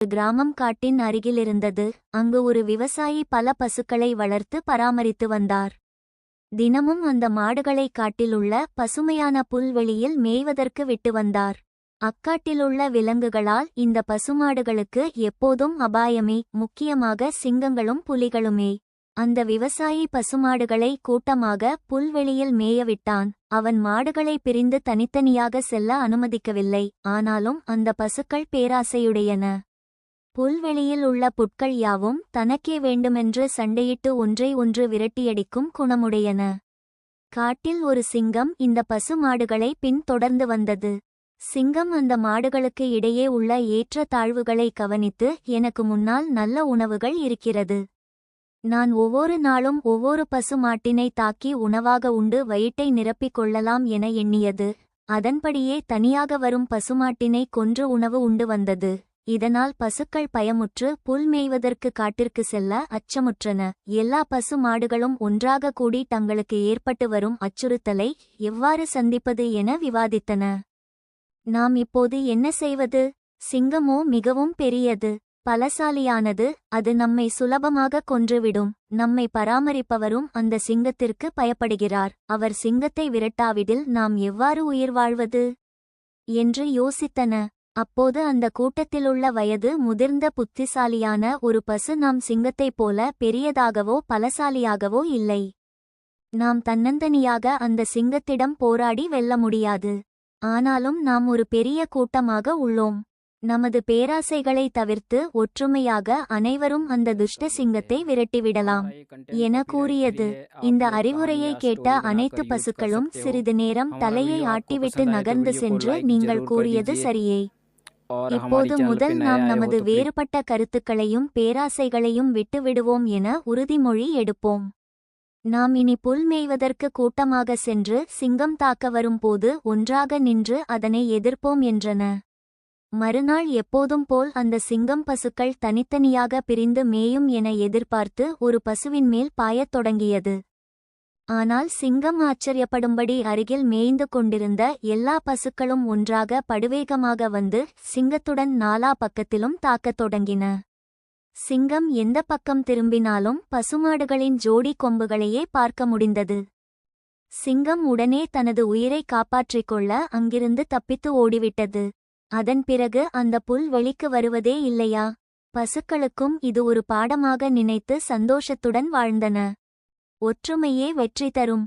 கிராமம் காட்டின் அருகிலிருந்தது. அங்கு ஒரு விவசாயி பல பசுக்களை வளர்த்து பராமரித்து வந்தார். தினமும் அந்த மாடுகளை காட்டிலுள்ள பசுமையான புல்வெளியில் மேய்வதற்கு விட்டு வந்தார். அக்காட்டிலுள்ள விலங்குகளால் இந்த பசுமாடுகளுக்கு எப்போதும் அபாயமே, முக்கியமாக சிங்கங்களும் புலிகளுமே. அந்த விவசாயி பசுமாடுகளை கூட்டமாக புல்வெளியில் மேயவிட்டான். அவன் மாடுகளை பிரிந்து தனித்தனியாக செல்ல அனுமதிக்கவில்லை. ஆனாலும் அந்த பசுக்கள் பேராசையுடையன. புல்வெளியில் உள்ள புட்கள் யாவும் தனக்கே வேண்டுமென்று சண்டையிட்டு ஒன்றை ஒன்று விரட்டியடிக்கும் குணமுடையன. காட்டில் ஒரு சிங்கம் இந்த பசு மாடுகளை பின்தொடர்ந்து வந்தது. சிங்கம் அந்த மாடுகளுக்கு இடையே உள்ள ஏற்ற தாழ்வுகளை கவனித்து, எனக்கு முன்னால் நல்ல உணவுகள் இருக்கிறது. நான் ஒவ்வொரு நாளும் ஒவ்வொரு பசு மாட்டினை தாக்கி உணவாக உண்டு வயிற்றை நிரப்பிக் கொள்ளலாம் என எண்ணியது. அதன்படியே தனியாக வரும் பசுமாட்டினை கொன்று உணவு உண்டு வந்தது. இதனால் பசுக்கள் பயமுற்று புல் மேய்வதற்கு காட்டிற்கு செல்ல அச்சமுற்றன. எல்லா பசு மாடுகளும் ஒன்றாக கூடி தங்களுக்கு ஏற்பட்டு வரும் அச்சுறுத்தலை எவ்வாறு சந்திப்பது என விவாதித்தன. நாம் இப்போது என்ன செய்வது? சிங்கமோ மிகவும் பெரியது, பலசாலியானது. அது நம்மை சுலபமாக கொன்றுவிடும். நம்மை பராமரிப்பவரும் அந்த சிங்கத்திற்கு பயப்படுகிறார். அவர் சிங்கத்தை விரட்டாவிடில் நாம் எவ்வாறு உயிர் வாழ்வது என்று யோசித்தன. அப்போது அந்த கூட்டத்திலுள்ள வயது முதிர்ந்த புத்திசாலியான ஒரு பசு, நாம் சிங்கத்தைப் போல பெரியதாகவோ பலசாலியாகவோ இல்லை. நாம் தன்னந்தனியாக அந்த சிங்கத்திடம் போராடி வெல்ல முடியாது. ஆனாலும் நாம் ஒரு பெரிய கூட்டமாக உள்ளோம். நமது பேராசைகளை தவிர்த்து ஒற்றுமையாக அனைவரும் அந்த துஷ்ட சிங்கத்தை விரட்டிவிடலாம் என கூறியது. இந்த அறிவுரையை கேட்ட அனைத்து பசுக்களும் சிறிது நேரம் தலையை ஆட்டிவிட்டு நகர்ந்து சென்று, நீங்கள் கூறியது சரியே. இப்போது முதல் நாம் நமது வேறுபட்ட கருத்துக்களையும் பேராசைகளையும் விட்டுவிடுவோம் என உறுதிமொழி எடுப்போம். நாம் இனி புல் மேய்வதற்கு கூட்டமாக சென்று சிங்கம் தாக்க வரும்போது ஒன்றாக நின்று அதனை எதிர்ப்போம் என்றன. மறுநாள் எப்போதும் போல் அந்த சிங்கம் பசுக்கள் தனித்தனியாக பிரிந்து மேயும் என எதிர்பார்த்து ஒரு பசுவின் மேல் பாயத் தொடங்கியது. ஆனால் சிங்கம் ஆச்சரியப்படும்படி அருகில் மேய்ந்து கொண்டிருந்த எல்லா பசுக்களும் ஒன்றாக படுவேகமாக வந்து சிங்கத்துடன் நாலா பக்கத்திலும் தாக்கத் தொடங்கின. சிங்கம் எந்த பக்கம் திரும்பினாலும் பசுமாடுகளின் ஜோடி கொம்புகளையே பார்க்க முடிந்தது. சிங்கம் உடனே தனது உயிரை காப்பாற்றிக் கொள்ள அங்கிருந்து தப்பித்து ஓடிவிட்டது. அதன் பிறகு அந்த புல் வெளிக்கு வருவதே இல்லையா? பசுக்களுக்கும் இது ஒரு பாடமாக நினைத்து சந்தோஷத்துடன் வாழ்ந்தன. ஒற்றுமையே வெற்றி தரும்.